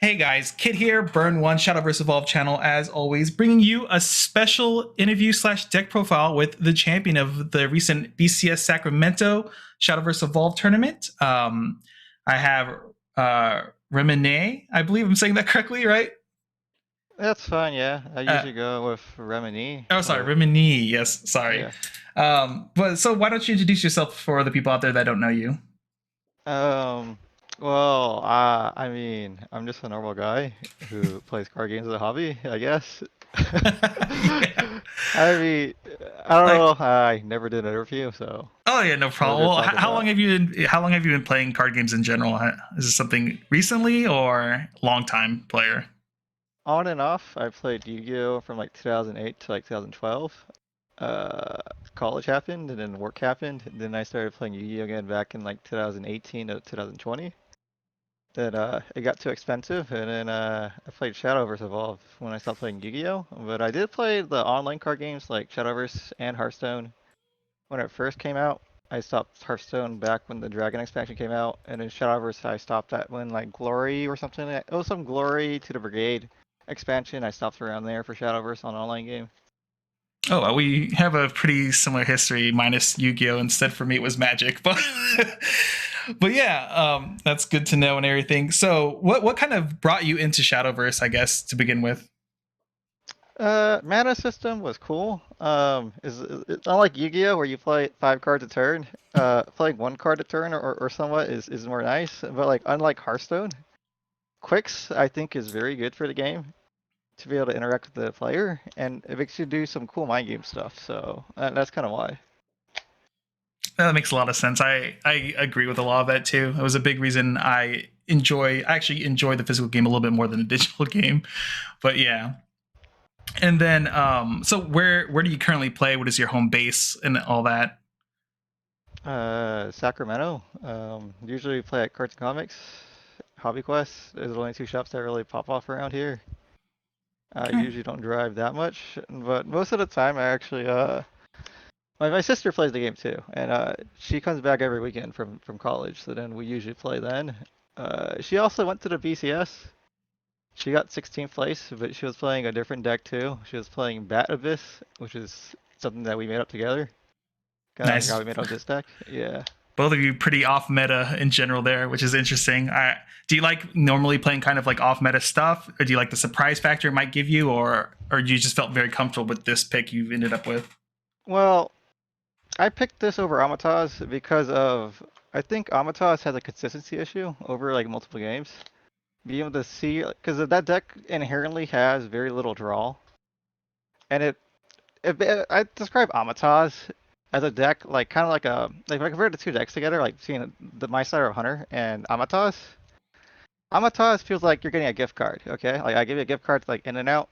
Hey guys, Kit here, Burn One Shadowverse Evolve channel, as always, bringing you a special interview slash deck profile with the champion of the recent BCS Sacramento Shadowverse Evolve tournament. I have Reminee. I believe I'm saying that correctly, right? That's fine, yeah. I Uh, usually go with Reminee, oh, sorry, but Reminee. Yes, sorry. yeah. But so why don't you introduce yourself for the people out there that don't know you? Um, I'm just a normal guy who plays card games as a hobby, I guess. Yeah. I mean, I don't Like, know. I never did an interview, so oh yeah, no what are we problem. gonna Well, talk how long about? have you been playing card games in general? Is this something recently or long time player? On and off, I played Yu-Gi-Oh from like 2008 to like 2012. Uh, College happened, and then work happened, and then I started playing Yu-Gi-Oh again back in like 2018 to 2020. Then it got too expensive, and then I played Shadowverse Evolve when I stopped playing Yu-Gi-Oh! But I did play the online card games like Shadowverse and Hearthstone when it first came out. I stopped Hearthstone back when the Dragon expansion came out, and in Shadowverse I stopped at when like Glory or something. It was some Glory to the Brigade expansion. I stopped around there for Shadowverse on an online game. Oh, well, we have a pretty similar history, minus Yu-Gi-Oh. Instead, for me, it was Magic, but but yeah, that's good to know and everything. So, what kind of brought you into Shadowverse? I guess to begin with. Mana system was cool. Is it's not like Yu-Gi-Oh where you play 5 cards a turn. Playing 1 card a turn or somewhat is more nice. But like unlike Hearthstone, Quicks I think is very good for the game to be able to interact with the player, and it makes you do some cool mind game stuff. So that's kind of why. That makes a lot of sense. I agree with a lot of that too. It was a big reason I actually enjoy the physical game a little bit more than a digital game. But yeah. And then so where do you currently play? What is your home base and all that? Sacramento. Usually play at Cards and Comics, Hobby Quest. There's only 2 shops that really pop off around here. I Okay. usually don't drive that much, but most of the time I actually my sister plays the game too, and she comes back every weekend from college. So then we usually play then. She also went to the BCS. She got 16th place, but she was playing a different deck too. She was playing Bat Abyss, which is something that we made up together. Kind of like how Nice. we made up this deck. Yeah. Both of you pretty off meta in general there, which is interesting. Do you like normally playing kind of like off meta stuff, or do you like the surprise factor it might give you, or you just felt very comfortable with this pick you've ended up with? Well, I picked this over Amataz because of I think Amataz has a consistency issue over like multiple games. Being able to see because that deck inherently has very little draw, and I describe Amataz as a deck like kind of like if I compare the 2 decks together, like seeing the My Star of Hunter and Amataz. Amataz feels like you're getting a gift card, okay? Like I give you a gift card like in and out,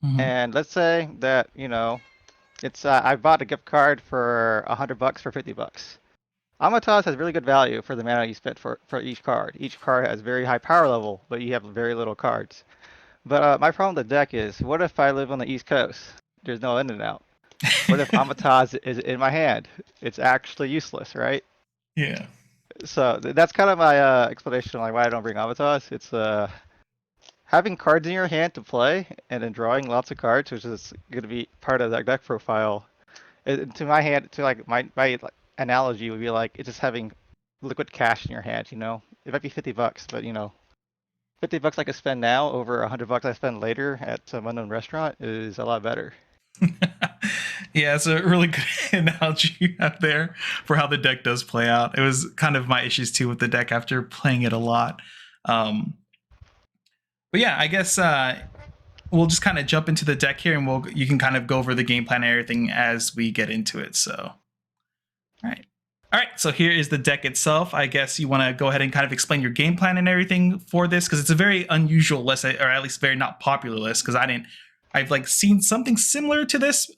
Mm-hmm. and let's say that it's I bought a gift card for $100 for $50. Amataz has really good value for the mana you spent for each card. Each card has very high power level, but you have very little cards. But my problem with the deck is, what if I live on the East Coast? There's no in and out. What if Amataz is in my hand? It's actually useless, right? Yeah. So that's kind of my explanation on like why I don't bring Amataz. It's having cards in your hand to play and then drawing lots of cards, which is going to be part of that deck profile. To my hand, to like my like, analogy would be like it's just having liquid cash in your hand. It might be $50, but $50 I could spend now over $100 I spend later at some unknown restaurant is a lot better. Yeah, it's a really good analogy you have there for how the deck does play out. It was kind of my issues too with the deck after playing it a lot. Um, but yeah, I guess we'll just kind of jump into the deck here, and you can kind of go over the game plan and everything as we get into it. So, all right. All right, so here is the deck itself. I guess you want to go ahead and kind of explain your game plan and everything for this because it's a very unusual list, or at least very not popular list. Because I've like seen something similar to this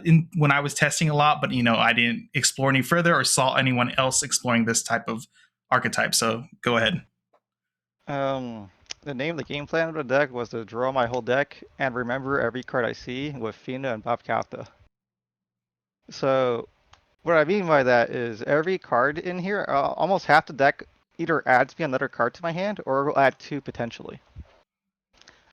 in when I was testing a lot, but I didn't explore any further or saw anyone else exploring this type of archetype. So go ahead. Um, the name of the game plan of the deck was to draw my whole deck and remember every card I see with Fina and Babkata. So what I mean by that is every card in here, almost half the deck either adds me another card to my hand or will add 2 potentially.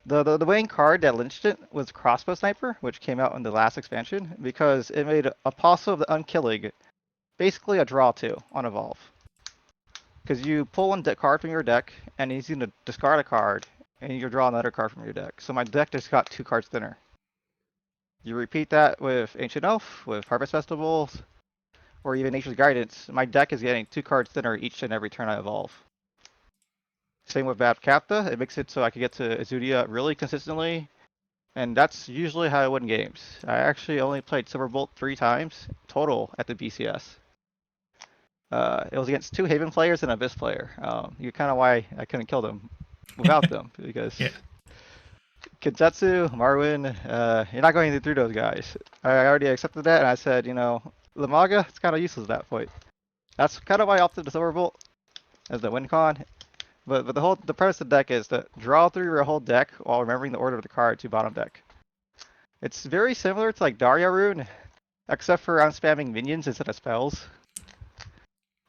The main card that lynched it was Crossbow Sniper, which came out in the last expansion, because it made Apostle of the Unkilling basically a draw 2 on Evolve. Because you pull one card from your deck, and he's going to discard a card, and you draw another card from your deck. So my deck just got 2 cards thinner. You repeat that with Ancient Elf, with Harvest Festivals, or even Nature's Guidance. My deck is getting 2 cards thinner each and every turn I evolve. Same with Bad Capta. It makes it so I can get to Eudia really consistently, and that's usually how I win games. I actually only played Silverbolt 3 times total at the BCS. It was against 2 Haven players and an Abyss player. You're kind of why I couldn't kill them without them, because Yeah. Kinzetsu, Marwin, you're not going through those guys. I already accepted that, and I said, Lam Magas, it's kind of useless at that point. That's kind of why I opted the Silverbolt as the win con. But the premise of the deck is to draw through your whole deck while remembering the order of the card to bottom deck. It's very similar to like Daria Rune, except for I'm spamming minions instead of spells.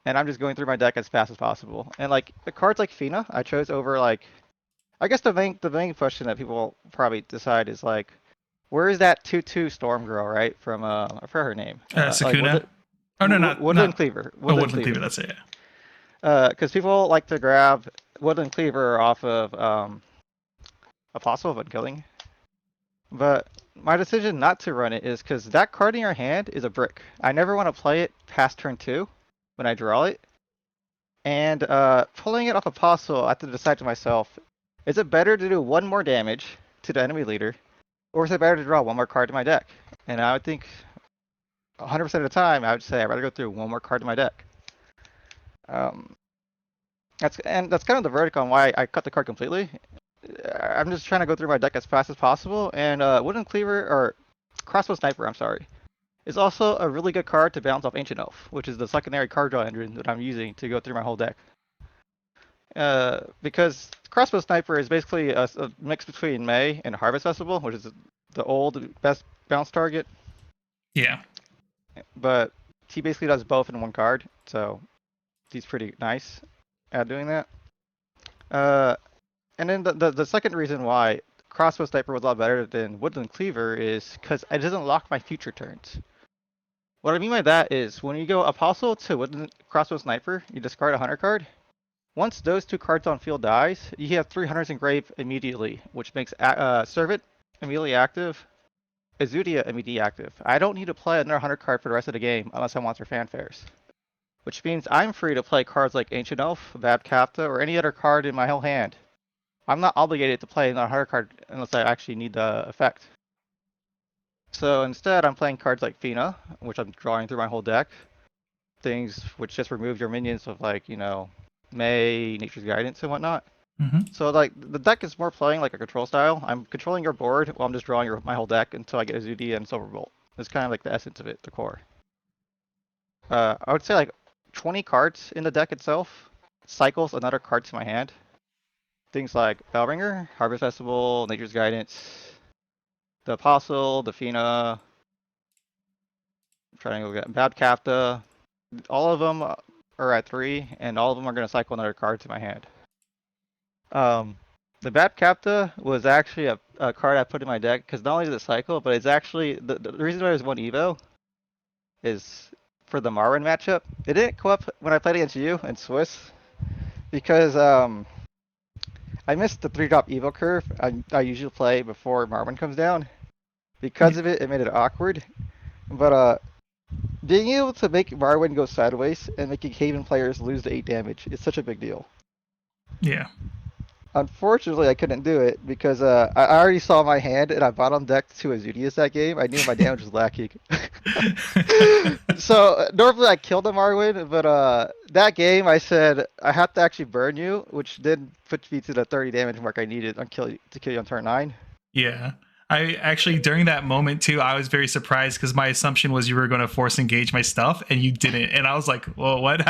And I'm just going through my deck as fast as possible. And like the cards like Fina, I chose over like, I guess the main question that people probably decide is like, where is that 2/2 Storm Girl, right? From I forgot her name. Sakuna. Oh no, Woodland Cleaver. Woodland Cleaver. That's it. Because people like to grab Woodland Cleaver off of Apostle of Unkilling. But my decision not to run it is because that card in your hand is a brick. I never want to play it past turn 2 when I draw it. And pulling it off Apostle, I have to decide to myself, is it better to do 1 more damage to the enemy leader, or is it better to draw 1 more card to my deck? And I would think 100% of the time, I would say I'd rather go through 1 more card to my deck. That's kind of the verdict on why I cut the card completely. I'm just trying to go through my deck as fast as possible, and Woodland Cleaver, or Crossbow Sniper, I'm sorry, is also a really good card to bounce off Ancient Elf, which is the secondary card draw engine that I'm using to go through my whole deck. Because Crossbow Sniper is basically a mix between May and Harvest Festival, which is the old best bounce target. Yeah. But he basically does both in 1 card, so he's pretty nice at doing that. And then the second reason why Crossbow Sniper was a lot better than Woodland Cleaver is because it doesn't lock my future turns. What I mean by that is when you go Apostle to Woodland Crossbow Sniper, you discard a Hunter card. Once those 2 cards on field dies, you have 3 Hunters engraved immediately, which makes Servant immediately active, Eudia immediately active. I don't need to play another Hunter card for the rest of the game unless I want their fanfares. Which means I'm free to play cards like Ancient Elf, Bad Capta, or any other card in my whole hand. I'm not obligated to play another Hunter card unless I actually need the effect. So instead, I'm playing cards like Fina, which I'm drawing through my whole deck. Things which just remove your minions of like, May, Nature's Guidance, and whatnot. So like the deck is more playing like a control style. I'm controlling your board while I'm just drawing my whole deck until I get Eudia and Silverbolt. It's kind of like the essence of it, the core. I would say like 20 cards in the deck itself cycles another card to my hand. Things like Bellringer, Harvest Festival, Nature's Guidance, the Apostle, the Fina, Triangle, Bad Capta. All of them are at 3, and all of them are going to cycle another card to my hand. The Bad Capta was actually a card I put in my deck because not only does it cycle, but it's actually the reason why there's 1 Evo is for the Marwin matchup. It didn't go up when I played against you in Swiss because I missed the 3-drop Evo curve I usually play before Marwin comes down. Because of it, it made it awkward. But being able to make Marwin go sideways and making Haven players lose the 8 damage is such a big deal. Yeah. Unfortunately, I couldn't do it because I already saw my hand and I bottom decked to Azudius that game. I knew my damage was lacking. So normally I killed the Marwin, but that game I said I have to actually burn you, which did put me to the 30 damage mark I needed to kill you on turn 9. Yeah. I actually, during that moment too, I was very surprised because my assumption was you were going to force engage my stuff and you didn't. And I was like, well, what?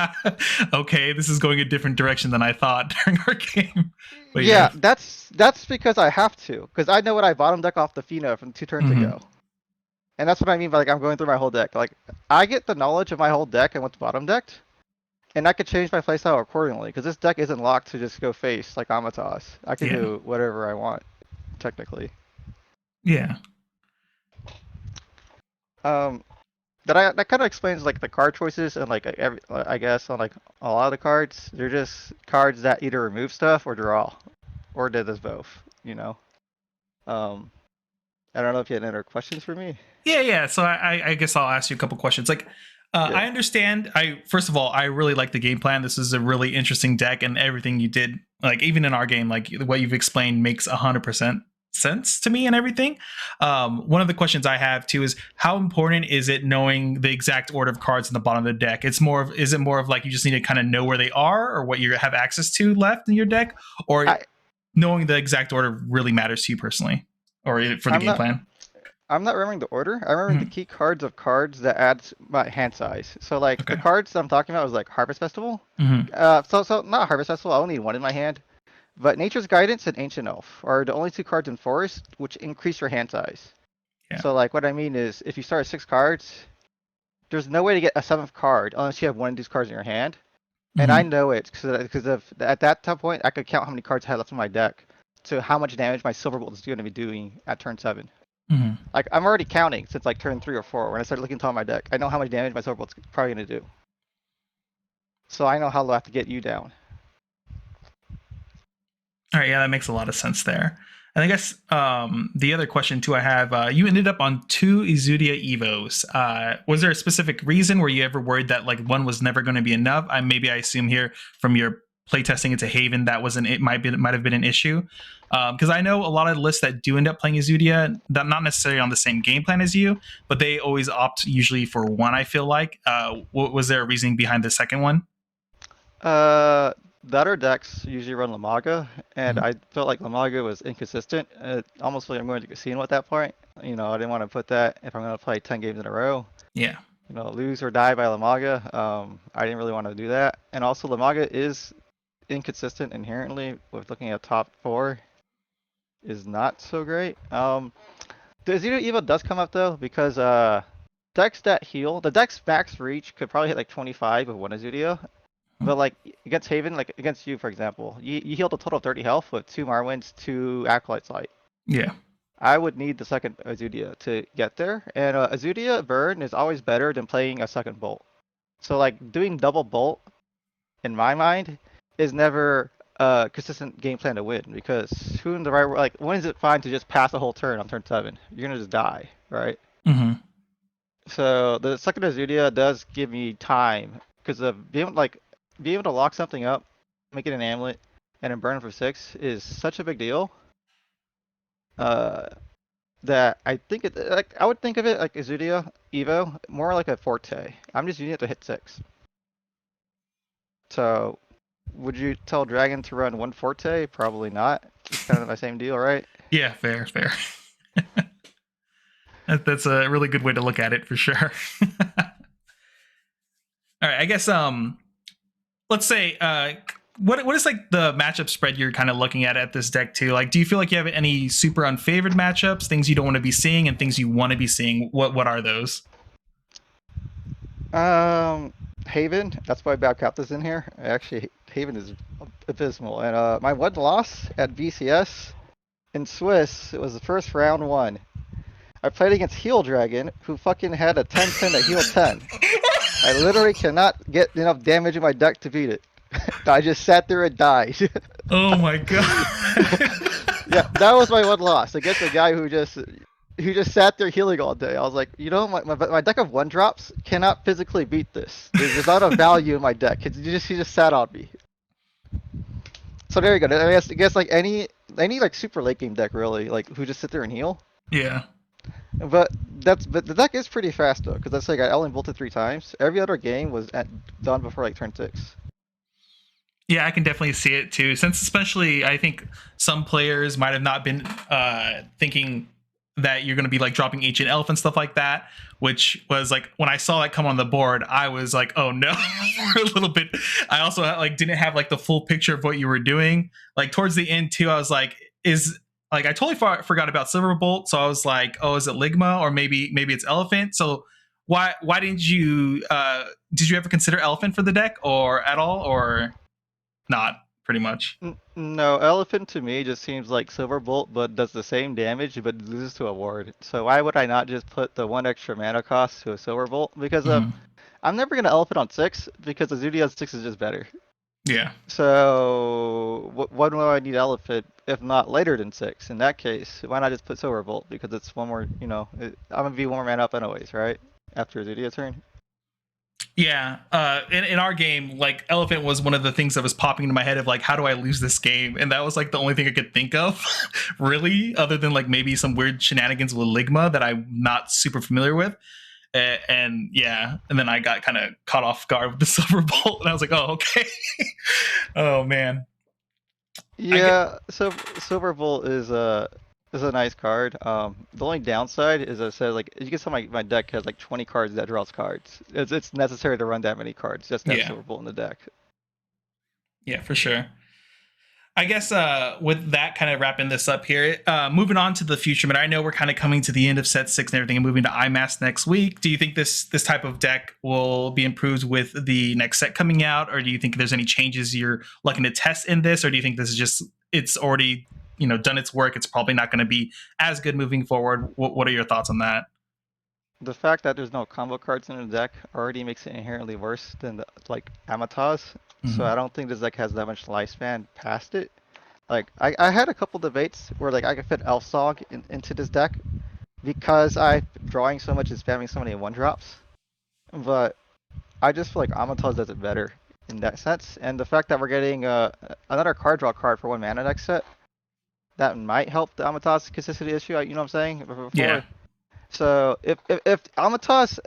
Okay, this is going a different direction than I thought during our game. But yeah, that's because I have to. Because I know what I bottom deck off the Fina from 2 turns ago. And that's what I mean by like I'm going through my whole deck. Like I get the knowledge of my whole deck and what's bottom decked. And I could change my playstyle accordingly. Because this deck isn't locked to just go face like Amatas. I can do whatever I want. technically. Yeah. That kind of explains like the card choices and like I guess on like a lot of the cards, they're just cards that either remove stuff or draw, or did this both. You know. Um, I don't know if you had any other questions for me. Yeah. So I guess I'll ask you a couple questions. Like, Yeah. I understand. First of all, I really like the game plan. This is a really interesting deck, and everything you did, like even in our game, like what you've explained makes 100% sense to me and everything. One of the questions I have too is how important is it knowing the exact order of cards in the bottom of the deck? Is it more of like you just need to kind of know where they are or what you have access to left in your deck, or knowing the exact order really matters to you personally, or for the game plan? I'm not remembering the order. I remember the key cards of cards that adds my hand size. So like the cards that I'm talking about was like Harvest Festival. So not Harvest Festival. I only need one in my hand. But Nature's Guidance and Ancient Elf are the only two cards in Forest which increase your hand size. Yeah. So like what I mean is if you start at 6 cards, there's no way to get a 7th card unless you have one of these cards in your hand. And I know it because at that point I could count how many cards I had left in my deck to how much damage my Silver Bolt is going to be doing at turn 7. Like I'm already counting since like turn 3 or 4 when I started looking at my deck. I know how much damage my Silver Bolt's probably going to do. So I know how low I have to get you down. All right, yeah, that makes a lot of sense there. And I guess the other question too I have, you ended up on 2 Eudia Evos. Was there a specific reason? Were you ever worried that like one was never going to be enough? I assume here from your playtesting into Haven that might have been an issue. Because I know a lot of lists that do end up playing Eudia, that not necessarily on the same game plan as you, but they always opt usually for one, I feel like. Was there a reasoning behind the second one? The other decks usually run Lam Magas, and I felt like Lam Magas was inconsistent. Almost like I'm going to casino at that point. You know, I didn't want to put that if I'm going to play 10 games in a row. Yeah. You know, lose or die by Lam Magas. I didn't really want to do that. And also, Lam Magas is inconsistent inherently with looking at top 4 is not so great. The Eudia Evo does come up though because decks that heal, the deck's max reach could probably hit like 25 with one Eudia. But like against Haven, like against you, for example, you healed a total of 30 health with 2 Marwinds, 2 Acolyte's Light. Yeah. I would need the second Eudia to get there, and Eudia burn is always better than playing a second bolt. So like doing double bolt, in my mind, is never a consistent game plan to win because who in the right like when is it fine to just pass a whole turn on turn 7? You're gonna just die, right? So the second Eudia does give me time because of being able to lock something up, make it an amulet, and then burn it for 6 is such a big deal. That I think I would think of it like Eudia Evo, more like a Forte. I'm just using it to hit 6. So, would you tell Dragon to run 1 Forte? Probably not. It's kind of the same deal, right? Yeah, fair. That's a really good way to look at it for sure. All right, I guess let's say what is like the matchup spread you're kind of looking at this deck too? Like, do you feel like you have any super unfavored matchups, things you don't want to be seeing, and things you want to be seeing? What are those? Haven. That's why Babcap is in here. Actually, Haven is abysmal, and my one loss at BCS in Swiss, it was the first round 1. I played against Heal Dragon, who fucking had a 10-10 that healed 10. I literally cannot get enough damage in my deck to beat it. I just sat there and died. Oh my god. Yeah, that was my one loss against a guy who just sat there healing all day. I was like, you know, my deck of 1-drops cannot physically beat this. There's not a value in my deck. He just sat on me. So there you go. I guess like any like super late game deck really, like who just sit there and heal. Yeah. But the deck is pretty fast though, because that's like I only bolted 3 times. Every other game was done before like turn 6. Yeah, I can definitely see it too. Since especially I think some players might have not been thinking that you're going to be like dropping Ancient Elf and stuff like that, which was like when I saw that come on the board, I was like, oh no, for a little bit. I also like didn't have like the full picture of what you were doing. Like towards the end too, I was like, I totally forgot about Silverbolt, so I was like, oh, is it Ligma or maybe it's Elephant? So why did you ever consider Elephant for the deck or at all or not? pretty much. No, Elephant to me just seems like Silverbolt, but does the same damage, but loses to a ward. So why would I not just put the one extra mana cost to a Silverbolt? Because Mhm. I'm never gonna Elephant on 6 because the Eudia 6 is just better. Yeah. So when do I need Elephant if not later than 6? In that case, why not just put Silverbolt? Because it's one more, I'm gonna be one more mana up anyways, right? After Eudia turn. Yeah, in our game, like Elephant was one of the things that was popping into my head of like, how do I lose this game? And that was like the only thing I could think of, really, other than like maybe some weird shenanigans with Ligma that I'm not super familiar with. And yeah, and then I got kind of caught off guard with the Silver Bolt, and I was like, oh, okay. Oh man, I get Yeah, so Silverbolt is a nice card. The only downside is I said like you can tell my deck has like 20 cards that draws cards. It's necessary to run that many cards just to have yeah, Silverbolt in the deck. yeah, for sure. I guess with that kind of wrapping this up here, moving on to the future, but I know we're kind of coming to the end of set 6 and everything and moving to IMAS next week. Do you think this type of deck will be improved with the next set coming out, or do you think there's any changes you're looking to test in this, or do you think this is just it's already done its work? It's probably not going to be as good moving forward. What are your thoughts on that? The fact that there's no combo cards in the deck already makes it inherently worse than like Amatas. So Mm-hmm. I don't think this deck has that much lifespan past it. Like I had a couple debates where like I could fit Elf Song into this deck because I'm drawing so much and spamming so many one drops. But I just feel like Amatos does it better in that sense. And the fact that we're getting another card draw card for one mana next set, that might help the Amatos consistency issue, you know what I'm saying? Yeah. Before. So if Amatos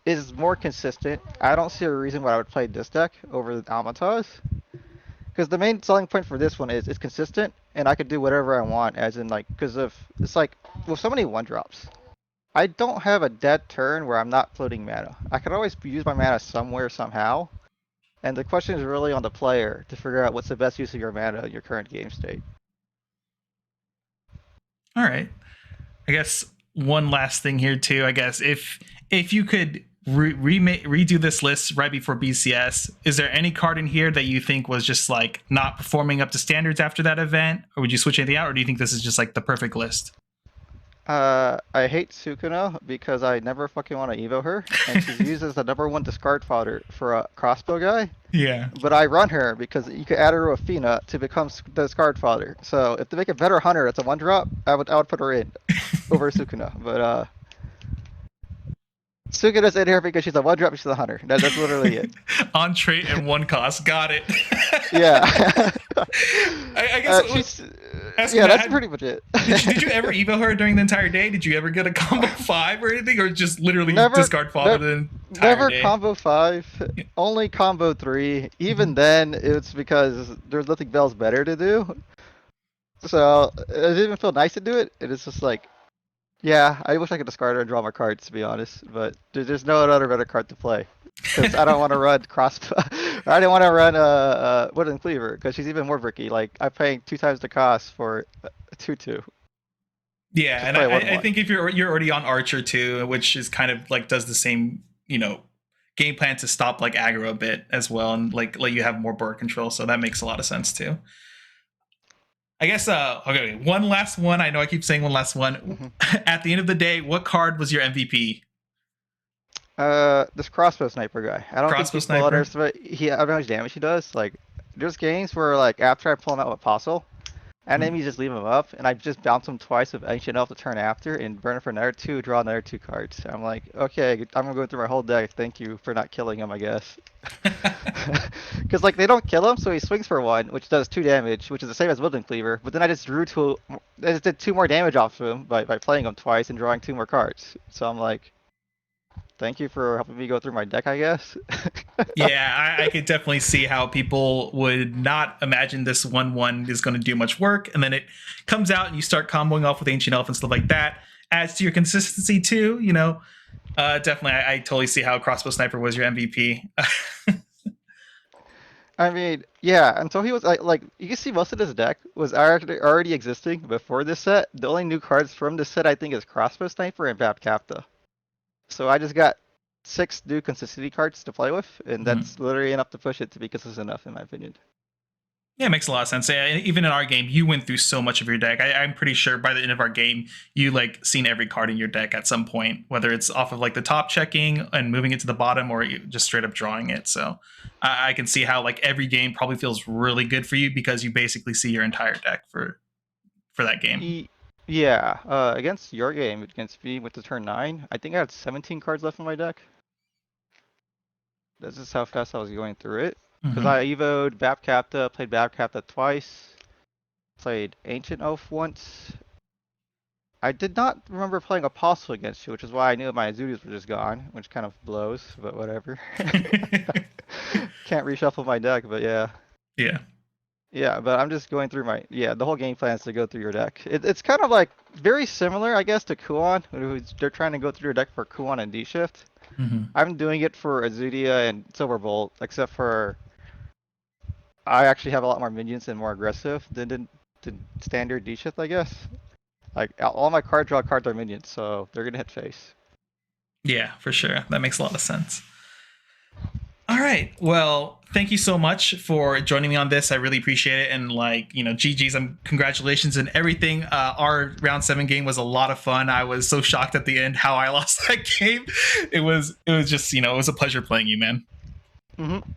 is more consistent, I don't see a reason why I would play this deck over Amatos. Because the main selling point for this one is it's consistent, and I could do whatever I want, as in like, because of it's like with so many one drops. I don't have a dead turn where I'm not floating mana. I could always use my mana somewhere somehow. And the question is really on the player to figure out what's the best use of your mana in your current game state. All right. I guess one last thing here too. I guess if you could redo this list right before BCS, is there any card in here that you think was just like not performing up to standards after that event, or would you switch anything out, or do you think this is just like the perfect list? I hate Sukuna because I never fucking want to Evo her, and she's used as the #1 discard fodder for a crossbow guy. Yeah. But I run her because you could add her to Athena to become the discard fodder. So if they make a better hunter, it's a one drop. I would put her in over Sukuna. But Sukuna's in here because she's a one drop. She's a hunter. That's literally it. On trait and one cost. Got it. Yeah. I guess yeah, that's pretty much it. did you ever Evo her during the entire day? Did you ever get a combo 5 or anything, or just literally Never, discard fodder the entire never day? combo 5, only combo 3. Even then, it's because there's nothing else better to do. So it didn't even feel nice to do it. It is just like, yeah, I wish I could discard her and draw my cards, to be honest. But there's no other better card to play. Because I don't want to run crossbow. I didn't want to run Wooden Cleaver because she's even more bricky. Like I'm paying 2 times the cost for a 2/2. Yeah, Just and play I 1/1. think if you're already on Archer too, which is kind of like does the same, game plan to stop like aggro a bit as well, and like let you have more board control. So that makes a lot of sense too. I guess okay, one last one. I know I keep saying one last one. Hmm. At the end of the day, what card was your MVP? This crossbow sniper guy. I don't think Crossbow people sniper. underestimate. I don't know how much damage he does. Like, there's games where like after I pull him out with Apostle, enemies just leave him up, and I just bounce him twice with Ancient Elf the turn after, and burn him for another 2, draw another 2 cards. I'm like, okay, I'm gonna go through my whole deck. Thank you for not killing him, I guess. Because like they don't kill him, so he swings for 1, which does 2 damage, which is the same as Woodland Cleaver. But then I just I just did 2 more damage off of him by playing him twice and drawing 2 more cards. So I'm like, thank you for helping me go through my deck, I guess. Yeah, I could definitely see how people would not imagine this 1/1 is going to do much work, and then it comes out and you start comboing off with Ancient Elf and stuff like that. Adds to your consistency too, definitely, I totally see how Crossbow Sniper was your MVP. I mean, yeah, until he was like you can see most of this deck was already existing before this set. The only new cards from this set I think is Crossbow Sniper and Bab Capta. So I just got 6 new consistency cards to play with, and Mhm. that's literally enough to push it to be consistent enough, in my opinion. Yeah, it makes a lot of sense. Yeah, even in our game, you went through so much of your deck. I'm pretty sure by the end of our game, you like seen every card in your deck at some point, whether it's off of like the top checking and moving it to the bottom, or you just straight up drawing it. So I can see how like every game probably feels really good for you because you basically see your entire deck for that game. Yeah, against your game, against me with the turn 9, I think I had 17 cards left in my deck. This is how fast I was going through it. Because Mm-hmm. I evoed Bapcapta, played Bapcapta twice, played Ancient Oath once. I did not remember playing Apostle against you, which is why I knew my Azudias were just gone, which kind of blows, but whatever. Can't reshuffle my deck, but yeah. Yeah. Yeah, but I'm just going through the whole game plan is to go through your deck. It's kind of like very similar, I guess, to Kuon. They're trying to go through your deck for Kuon and D-Shift. Mm-hmm. I'm doing it for Azudia and Silverbolt, except for I actually have a lot more minions and more aggressive than the standard D-Shift, I guess. Like, all my card draw cards are minions, so they're gonna hit face. Yeah, for sure. That makes a lot of sense. All right. Well, thank you so much for joining me on this. I really appreciate it. And like, GG's and congratulations and everything. Our round 7 game was a lot of fun. I was so shocked at the end how I lost that game. It was just, it was a pleasure playing you, man. Mm-hmm.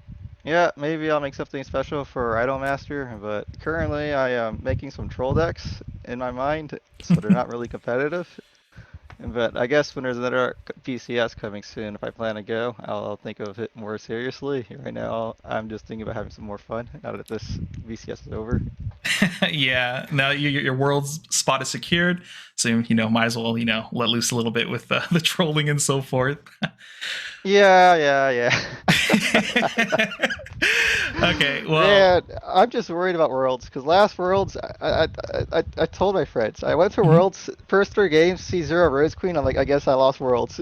Yeah, maybe I'll make something special for Idolmaster, but currently I am making some troll decks in my mind, so they're not really competitive. But I guess when there's another BCS coming soon, if I plan to go, I'll think of it more seriously. Right now, I'm just thinking about having some more fun now that this BCS is over. Yeah. Now your world's spot is secured, so might as well let loose a little bit with the trolling and so forth. Yeah. Okay, well, man, I'm just worried about Worlds because last Worlds, I told my friends I went to Worlds first 3 games, C0 Rose Queen. I'm like, I guess I lost Worlds.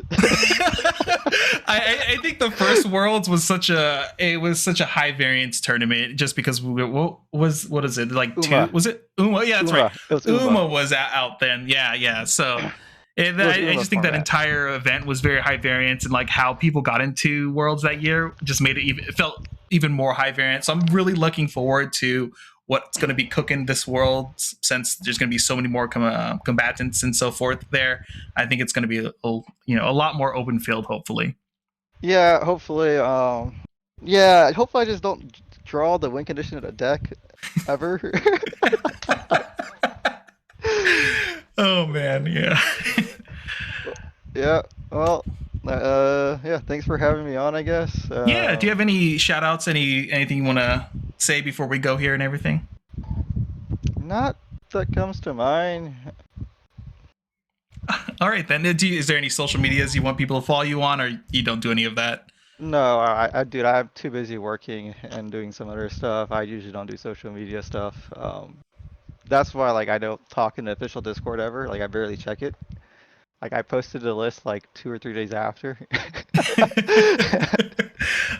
I think the first Worlds was such a high variance tournament just because what is it like Uma. 2 was it Uma? Yeah, that's right. It was Uma was out then. Yeah. So I just think that entire event was very high variance, and like how people got into Worlds that year just made it felt even more high variance. So I'm really looking forward to what's going to be cooking this world, since there's going to be so many more combatants and so forth there. I think it's going to be a lot more open field, hopefully. Yeah, hopefully. Yeah, hopefully I just don't draw the win condition of the deck ever. Oh man, yeah. Yeah. Well. Yeah. Thanks for having me on, I guess. Yeah. Do you have any shout outs? Anything you want to say before we go here and everything? Not that comes to mind. All right, then. Is there any social medias you want people to follow you on, or you don't do any of that? No, dude, I'm too busy working and doing some other stuff. I usually don't do social media stuff. That's why, like, I don't talk in the official Discord ever. Like, I barely check it. Like, I posted a list like 2 or 3 days after.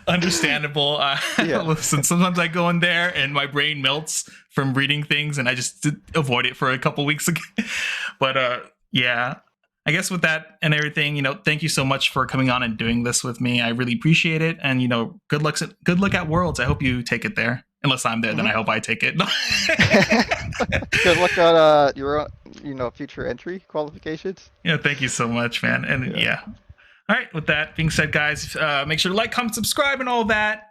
Understandable. Yeah. Listen, sometimes I go in there and my brain melts from reading things, and I just avoid it for a couple weeks again. But yeah, I guess with that and everything, thank you so much for coming on and doing this with me. I really appreciate it, and good luck at Worlds. I hope you take it there. Unless I'm there, then I hope I take it. Good luck on your future entry qualifications. Yeah, thank you so much, man. And yeah. All right, with that being said, guys, make sure to like, comment, subscribe, and all that.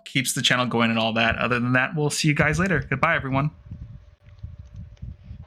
Keeps the channel going and all that. Other than that, we'll see you guys later. Goodbye, everyone.